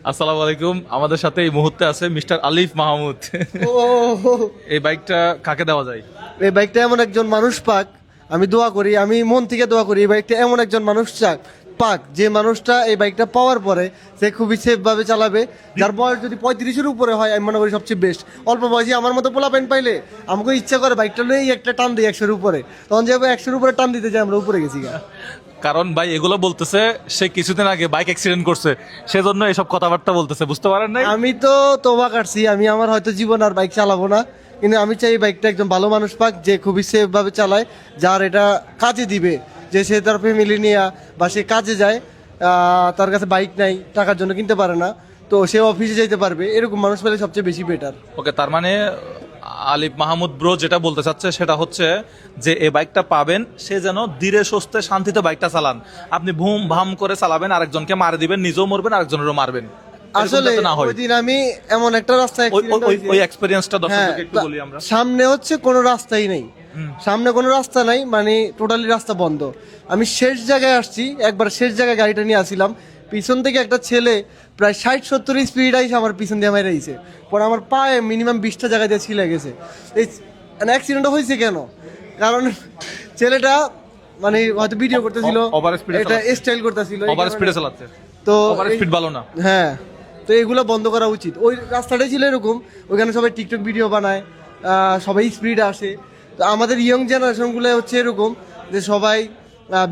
আসসালামু আলাইকুম। আমাদের সাথে এই মুহূর্তে আছে মিস্টার আলিফ মাহমুদ। ও এই বাইকটা কাকে দেওয়া যায়? এই বাইকটা এমন একজন মানুষ পাক, আমি দোয়া করি, আমি মন থেকে দোয়া করি এই বাইকটা এমন একজন মানুষ পাক যে মানুষটা এই বাইকটা পাওয়ার পরে সে খুবই সেফ ভাবে চালাবে। যার বয়স যদি 35-এর উপরে হয় আমি মনে করি সবচেয়ে বেস্ট। অল্প বয়সী আমার মতো পোলা প্যান্ট পাইলে আমাকে ইচ্ছা করে বাইকটা নিয়েই একটা টান দিই 100-এর উপরে, তখন যে 100-এর উপরে টান দিতে যাই আমরা উপরে গেছি গা। কারণ ভাই এগুলো বলতেছে সে কিছুদিন আগে বাইক অ্যাক্সিডেন্ট করছে, সেজন্য এসব কথাবার্তা বলতেছে, বুঝতে পারেন নাই? আমি তো তোবা কাটছি, আমি আমার হয়তো জীবন আর বাইক চালাবো না, কিন্তু আমি চাই এই বাইকটা একজন ভালো মানুষ পাক যে খুবই সেফ ভাবে চালায়, যার এটা কাজে দিবে, যে সে তার ফ্যামিলি নিয়ে বা সে কাজে যায়, তার কাছে বাইক নাই, টাকার জন্য কিনতে পারে না, তো সে অফিসে যাইতে পারবে, এরকম মানুষ পেলে সবচেয়ে বেশি বেটার। ওকে, তার মানে আলিফ মাহমুদ ব্রো যেটা বলতে চাচ্ছে সেটা হচ্ছে যে এই বাইকটা পাবেন সে যেন ধীরে সুস্থে শান্তিতে বাইকটা চালান। আপনি ভুম ভাম করে চালাবেন, আরেকজনকে মারে দিবেন, নিজেও মরবেন, আরেকজনেরও মারবেন। আসলে ওই দিন আমি এমন একটা রাস্তায় ওই এক্সপেরিয়েন্সটা দর্শকদেরকে একটু বলি আমরা। সামনে হচ্ছে কোনো রাস্তাই নেই, সামনে কোনো রাস্তা নাই, মানে টোটালি রাস্তা বন্ধ। আমি শেষ জায়গায় আসছি, একবার শেষ জায়গায় গাড়িটা নিয়ে আসছিলাম, পিছন থেকে একটা ছেলে প্রায় 60-70 স্পিড আইসে আমার পিছন দিয়ে মেরে দিয়েছে। পরে আমার পায়ে মিনিমাম 20টা জায়গায় দিয়ে ছিলে গেছে। এই অ্যাক্সিডেন্টটা হয়েছে কেন? কারণ ছেলেটা মানে হয়তো ভিডিও করতেছিল, এটা স্টাইল করতেছিল, ওভার স্পিডে চালাচ্ছে, তো ওভার স্পিড ভালো না। হ্যাঁ, তো এগুলো বন্ধ করা উচিত। ওই রাস্তাটাই ছিল এরকম, ওইখানে সবাই টিকটক ভিডিও বানায়, সবাই স্পিড আসে। তো আমাদের ইয়ং জেনারেশনগুলো হচ্ছে এরকম যে সবাই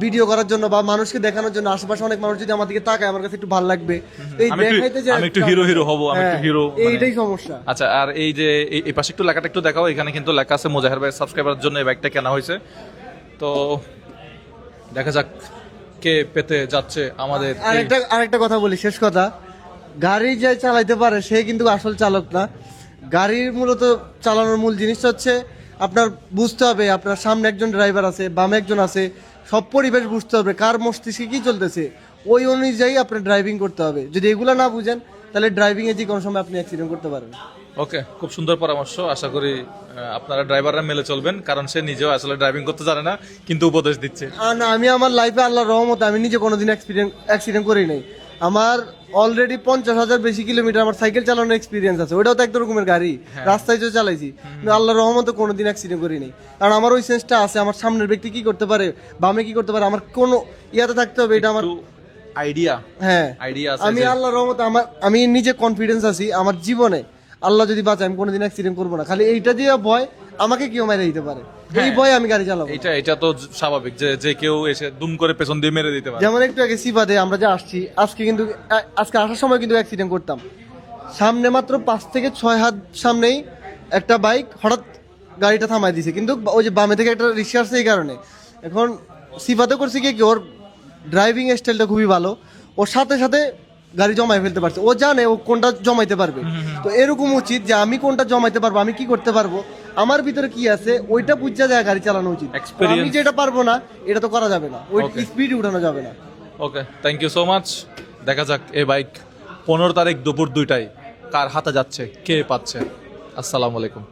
ভিডিও করার জন্য বা মানুষকে দেখানোর জন্য, আশেপাশে অনেক মানুষ যদি আমার দিকে তাকায় আমার কাছে একটু ভালো লাগবে, এই দেখাইতে যে আমি একটু হিরো হব, আমি একটু হিরো, এইটাই সমস্যা। আচ্ছা, আর এই যে এই পাশে একটু লেখাটা একটু দেখাও। এখানে কিন্তু লেখা আছে মোজাহের ভাই সাবস্ক্রাইবারের জন্য এই বাইকটা কেনা হয়েছে। তো দেখা যাক কে পেতে যাচ্ছে আমাদের। আরেকটা কথা বলি, শেষ কথা, গাড়ি যে চালাইতে পারে সে কিন্তু আসল চালক না। গাড়ির মূলত চালানোর মূল জিনিসটা হচ্ছে আপনার বুঝতে হবে আপনার সামনে একজন ড্রাইভার আছে, বামে একজন আছে, সব পরিবেশ বুঝতে হবে, কার মস্তিষ্কে কি চলতেছে, ওই অনুযায়ী আপনার ড্রাইভিং করতে হবে। যদি এগুলো না বুঝেন তাহলে ড্রাইভিংয়ে যে কোনো সময় আপনি অ্যাক্সিডেন্ট করতে পারেন। ওকে, খুব সুন্দর পরামর্শ। আশা করি আপনারা ড্রাইভাররা মেলে চলবেন, কারণ সে নিজেও আসলে ড্রাইভিং করতে জানে না, কিন্তু উপদেশ দিচ্ছে। না, আমি আমার লাইফে আল্লাহর রহমতে আমি নিজে কোনোদিন অ্যাক্সিডেন্ট করি নাই। আমার অলরেডি 50,000 বেশি কিলোমিটার আমার সাইকেল চালানোর এক্সপিরিয়েন্স আছে, ওটাও তো একটা রকমের গাড়ি, রাস্তায় তো চালাইছি, কিন্তু আল্লাহর রহমতে কোনোদিন অ্যাক্সিডেন্ট করি নাই। কারণ আমার ওই সেন্সটা আছে, আমার সামনের ব্যক্তি কি করতে পারে, বামে কি করতে পারে, আমার কোনো ইয়াতে থাকতে হবে, এটা আমার আইডিয়া। হ্যাঁ, আইডিয়া আছে। আমি আল্লাহর রহমতে আমি নিজে কনফিডেন্স আছি, আমার জীবনে আল্লাহ যদি বাঁচায় আমি কোনোদিন অ্যাক্সিডেন্ট করবো না। খালি এইটা দিয়ে ভয় আমাকে কেউ মেরে দিতে পারে, এই ভয় আমি গাড়ি চালাবো। এটা তো স্বাভাবিক যে কেউ এসে দুম করে পেছন দিয়ে মেরে দিতে পারে। যেমন একটু আগে সিফাতে আমরা যে আসছি, আজকে আসার সময় কিন্তু অ্যাক্সিডেন্ট করতাম, সামনে মাত্র 5 থেকে 6 হাত সামনেই একটা বাইক হঠাৎ গাড়িটা থামাই দিছে, কিন্তু ওই যে বামে থেকে একটা রিক্সা আসছে, এই কারণে এখন সিফাতে করছি কি ওর ড্রাইভিং স্টাইলটা খুবই ভালো, ওর সাথে সাথে গাড়ি জমাই ফেলতে পারছে, ও জানে ও কোনটা জমাইতে পারবে। তো এরকম উচিত যে আমি কোনটা জমাইতে পারবো, আমি কি করতে পারবো, আমার ভিতরে কি আছে ওইটা বুঝা যায় গাড়ি চালানো উচিত। আমি যেটা পারবো না এটা তো করা যাবে না, ওই স্পিড উঠানো যাবে না। ওকে, থ্যাংক ইউ সো মাচ। দেখা যাক এই বাইক 15 তারিখ দুপুর 2টায় কার হাতে যাচ্ছে, কে পাচ্ছে। আসসালামু আলাইকুম।